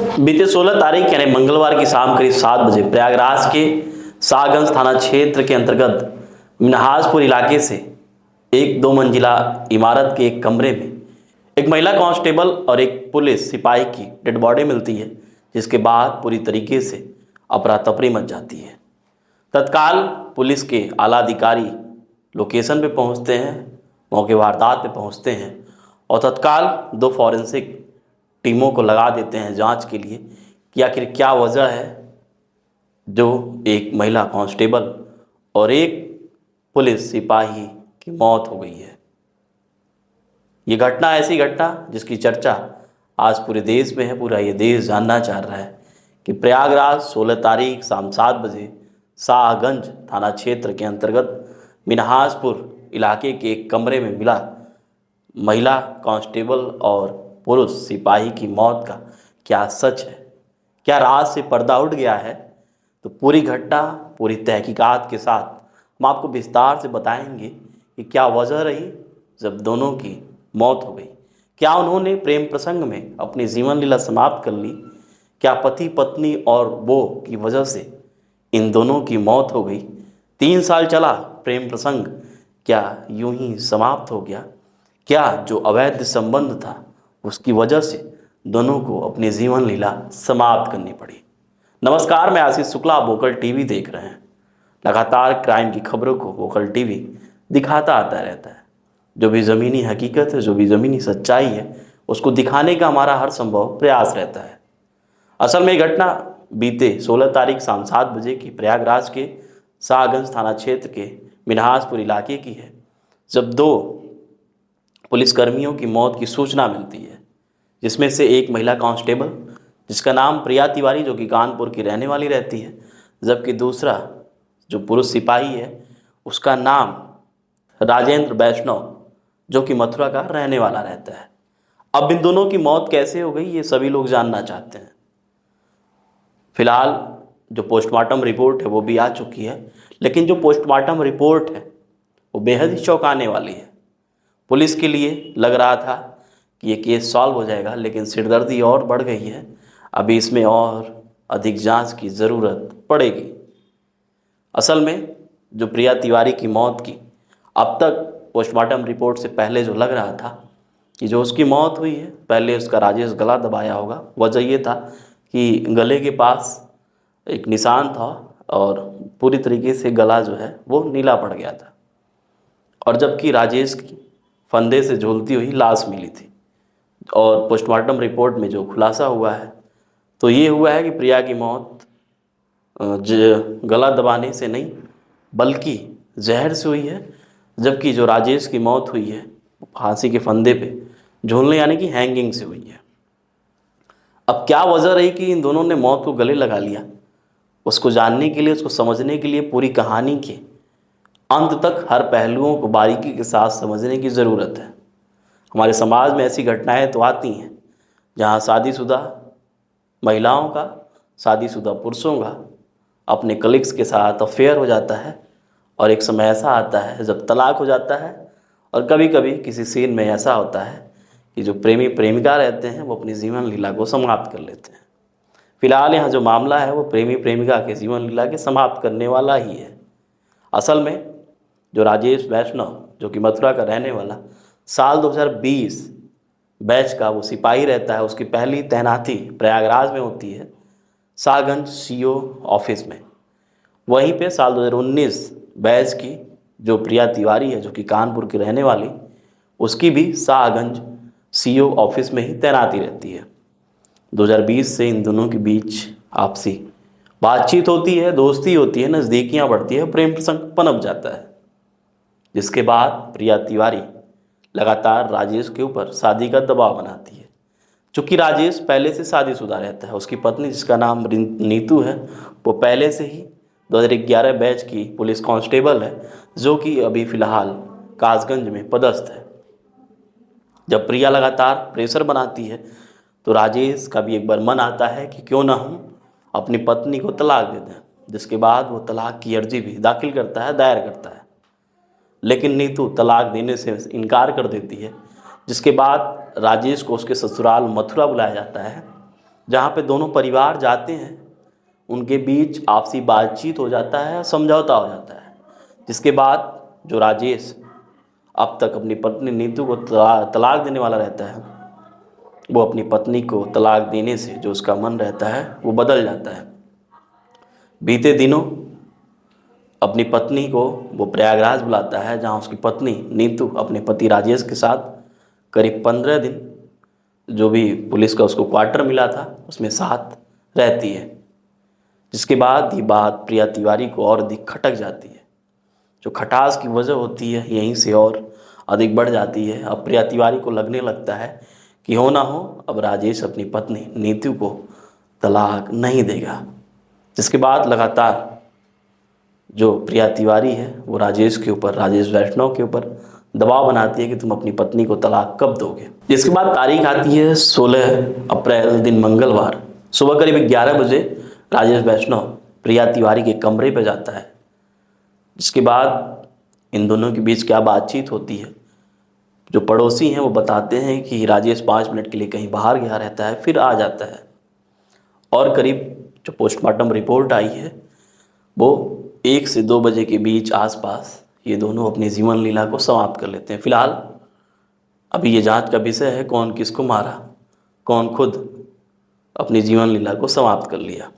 बीते 16 तारीख यानी मंगलवार की शाम करीब 7 बजे प्रयागराज के शाहगंज थाना क्षेत्र के अंतर्गत मिन्हाजपुर इलाके से एक 2 मंजिला इमारत के एक कमरे में एक महिला कांस्टेबल और एक पुलिस सिपाही की डेड बॉडी मिलती है, जिसके बाद पूरी तरीके से अफरा तफरी मच जाती है। तत्काल पुलिस के आला अधिकारी लोकेशन पे पहुंचते हैं, मौके वारदात पे पहुंचते हैं और तत्काल 2 फॉरेंसिक टीमों को लगा देते हैं जांच के लिए कि आखिर क्या वजह है जो एक महिला कांस्टेबल और एक पुलिस सिपाही की मौत हो गई है। ये घटना ऐसी घटना जिसकी चर्चा आज पूरे देश में है। पूरा ये देश जानना चाह रहा है कि प्रयागराज 16 तारीख शाम 7 बजे शाहगंज थाना क्षेत्र के अंतर्गत मिन्हाजपुर इलाके के एक कमरे में मिला महिला कांस्टेबल और पुरुष सिपाही की मौत का क्या सच है, क्या राज से पर्दा उठ गया है। तो पूरी घटना पूरी तहकीकात के साथ हम आपको विस्तार से बताएंगे कि क्या वजह रही जब दोनों की मौत हो गई। क्या उन्होंने प्रेम प्रसंग में अपनी जीवन लीला समाप्त कर ली, क्या पति पत्नी और वो की वजह से इन दोनों की मौत हो गई। 3 साल चला प्रेम प्रसंग क्या यूं ही समाप्त हो गया, क्या जो अवैध संबंध था उसकी वजह से दोनों को अपनी जीवन लीला समाप्त करनी पड़ी। नमस्कार, मैं आशीष शुक्ला, वोकल टीवी देख रहे हैं। लगातार क्राइम की खबरों को वोकल टीवी दिखाता आता रहता है। जो भी ज़मीनी हकीकत है, जो भी ज़मीनी सच्चाई है, उसको दिखाने का हमारा हर संभव प्रयास रहता है। असल में ये घटना बीते 16 तारीख शाम 7 बजे की प्रयागराज के शाहगंज थाना क्षेत्र के मिन्हाजपुर इलाके की है, जब 2 पुलिसकर्मियों की मौत की सूचना मिलती है, जिसमें से एक महिला कांस्टेबल जिसका नाम प्रिया तिवारी जो कि कानपुर की रहने वाली रहती है, जबकि दूसरा जो पुरुष सिपाही है उसका नाम राजेंद्र वैष्णव जो कि मथुरा का रहने वाला रहता है। अब इन दोनों की मौत कैसे हो गई ये सभी लोग जानना चाहते हैं। फिलहाल जो पोस्टमार्टम रिपोर्ट है वो भी आ चुकी है, लेकिन जो पोस्टमार्टम रिपोर्ट है वो बेहद ही चौंकाने वाली है। पुलिस के लिए लग रहा था कि ये केस सॉल्व हो जाएगा, लेकिन सिरदर्दी और बढ़ गई है। अभी इसमें और अधिक जांच की ज़रूरत पड़ेगी। असल में जो प्रिया तिवारी की मौत की अब तक पोस्टमार्टम रिपोर्ट से पहले जो लग रहा था कि जो उसकी मौत हुई है, पहले उसका राजेश गला दबाया होगा। वजह ये था कि गले के पास एक निशान था और पूरी तरीके से गला जो है वो नीला पड़ गया था, और जबकि राजेश की फंदे से झूलती हुई लाश मिली थी। और पोस्टमार्टम रिपोर्ट में जो खुलासा हुआ है तो ये हुआ है कि प्रिया की मौत गला दबाने से नहीं बल्कि जहर से हुई है, जबकि जो राजेश की मौत हुई है फांसी के फंदे पे झूलने यानी कि हैंगिंग से हुई है। अब क्या वजह रही कि इन दोनों ने मौत को गले लगा लिया, उसको जानने के लिए, उसको समझने के लिए पूरी कहानी के अंत तक हर पहलुओं को बारीकी के साथ समझने की ज़रूरत है। हमारे समाज में ऐसी घटनाएं तो आती हैं जहां शादीशुदा महिलाओं का, शादीशुदा पुरुषों का अपने कलीग्स के साथ अफेयर हो जाता है, और एक समय ऐसा आता है जब तलाक हो जाता है, और कभी कभी किसी सीन में ऐसा होता है कि जो प्रेमी प्रेमिका रहते हैं वो अपनी जीवन लीला को समाप्त कर लेते हैं। फिलहाल यहाँ जो मामला है वो प्रेमी प्रेमिका के जीवन लीला के समाप्त करने वाला ही है। असल में जो राजेश वैष्णव जो कि मथुरा का रहने वाला साल 2020 बैच का वो सिपाही रहता है, उसकी पहली तैनाती प्रयागराज में होती है शाहगंज सीओ ऑफिस में। वहीं पे साल 2019 बैच की जो प्रिया तिवारी है जो कि कानपुर की रहने वाली, उसकी भी शाहगंज सीओ ऑफिस में ही तैनाती रहती है। 2020 से इन दोनों के बीच आपसी बातचीत होती है, दोस्ती होती है, नज़दीकियाँ बढ़ती है, प्रेम प्रसंग पनप जाता है, जिसके बाद प्रिया तिवारी लगातार राजेश के ऊपर शादी का दबाव बनाती है। चूँकि राजेश पहले से शादीशुदा रहता है, उसकी पत्नी जिसका नाम नीतू है वो पहले से ही 2011 बैच की पुलिस कांस्टेबल है, जो कि अभी फ़िलहाल कासगंज में पदस्थ है। जब प्रिया लगातार प्रेशर बनाती है तो राजेश का भी एक बार मन आता है कि क्यों ना हम अपनी पत्नी को तलाक दे दें, जिसके बाद वो तलाक की अर्जी भी दाखिल करता है, दायर करता है। लेकिन नीतू तलाक देने से इनकार कर देती है, जिसके बाद राजेश को उसके ससुराल मथुरा बुलाया जाता है, जहाँ पे दोनों परिवार जाते हैं, उनके बीच आपसी बातचीत हो जाता है, समझौता हो जाता है, जिसके बाद जो राजेश अब तक अपनी पत्नी नीतू को तलाक देने वाला रहता है, वो अपनी पत्नी को तलाक देने से जो उसका मन रहता है वो बदल जाता है। बीते दिनों अपनी पत्नी को वो प्रयागराज बुलाता है, जहाँ उसकी पत्नी नीतू अपने पति राजेश के साथ करीब 15 दिन, जो भी पुलिस का उसको क्वार्टर मिला था उसमें साथ रहती है। जिसके बाद ये बात प्रिया तिवारी को और अधिक खटक जाती है। जो खटास की वजह होती है यहीं से और अधिक बढ़ जाती है। अब प्रिया तिवारी को लगने लगता है कि हो ना हो अब राजेश अपनी पत्नी नीतू को तलाक नहीं देगा। जिसके बाद लगातार जो प्रिया तिवारी है वो राजेश के ऊपर, राजेश वैष्णव के ऊपर दबाव बनाती है कि तुम अपनी पत्नी को तलाक कब दोगे। जिसके बाद तारीख आती है 16 अप्रैल दिन मंगलवार, सुबह करीब 11 बजे राजेश वैष्णव प्रिया तिवारी के कमरे पर जाता है। जिसके बाद इन दोनों के बीच क्या बातचीत होती है, जो पड़ोसी हैं वो बताते हैं कि राजेश 5 मिनट के लिए कहीं बाहर गया रहता है, फिर आ जाता है। और करीब जो पोस्टमार्टम रिपोर्ट आई है वो 1 से 2 बजे के बीच आसपास ये दोनों अपनी जीवन लीला को समाप्त कर लेते हैं। फिलहाल अभी ये जांच का विषय है कौन किसको मारा, कौन खुद अपनी जीवन लीला को समाप्त कर लिया।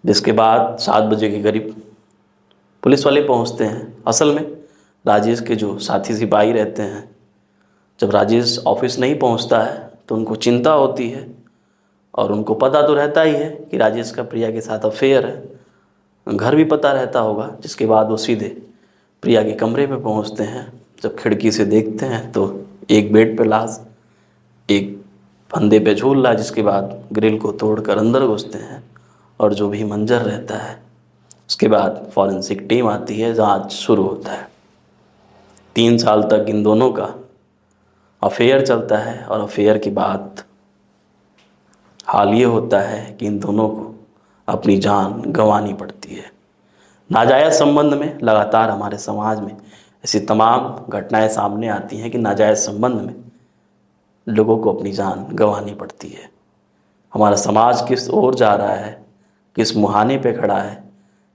जिसके बाद 7 बजे के करीब पुलिस वाले पहुंचते हैं। असल में राजेश के जो साथी सिपाही रहते हैं, जब राजेश ऑफिस नहीं पहुंचता है तो उनको चिंता होती है, और उनको पता तो रहता ही है कि राजेश का प्रिया के साथ अफेयर है, घर भी पता रहता होगा। जिसके बाद वो सीधे प्रिया के कमरे पे पहुंचते हैं। जब खिड़की से देखते हैं तो एक बेड पे लाश, एक फंदे पे झूल रहा है। जिसके बाद ग्रिल को तोड़कर अंदर घुसते हैं और जो भी मंजर रहता है उसके बाद फॉरेंसिक टीम आती है, जांच शुरू होता है। 3 साल तक इन दोनों का अफेयर चलता है, और अफेयर के बाद हाल ये होता है कि इन दोनों को अपनी जान गंवानी पड़ती है। नाजायज़ संबंध में लगातार हमारे समाज में ऐसी तमाम घटनाएं सामने आती हैं कि नाजायज़ संबंध में लोगों को अपनी जान गंवानी पड़ती है। हमारा समाज किस ओर जा रहा है, किस मुहाने पे खड़ा है,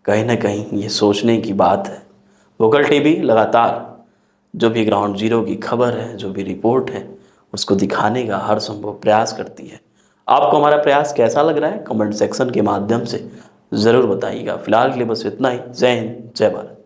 कहीं ना कहीं ये सोचने की बात है। वोकल टीवी लगातार जो भी ग्राउंड जीरो की खबर है, जो भी रिपोर्ट है, उसको दिखाने का हर संभव प्रयास करती है। आपको हमारा प्रयास कैसा लग रहा है कमेंट सेक्शन के माध्यम से ज़रूर बताइएगा। फिलहाल के लिए बस इतना ही। जय हिंद, जय भारत।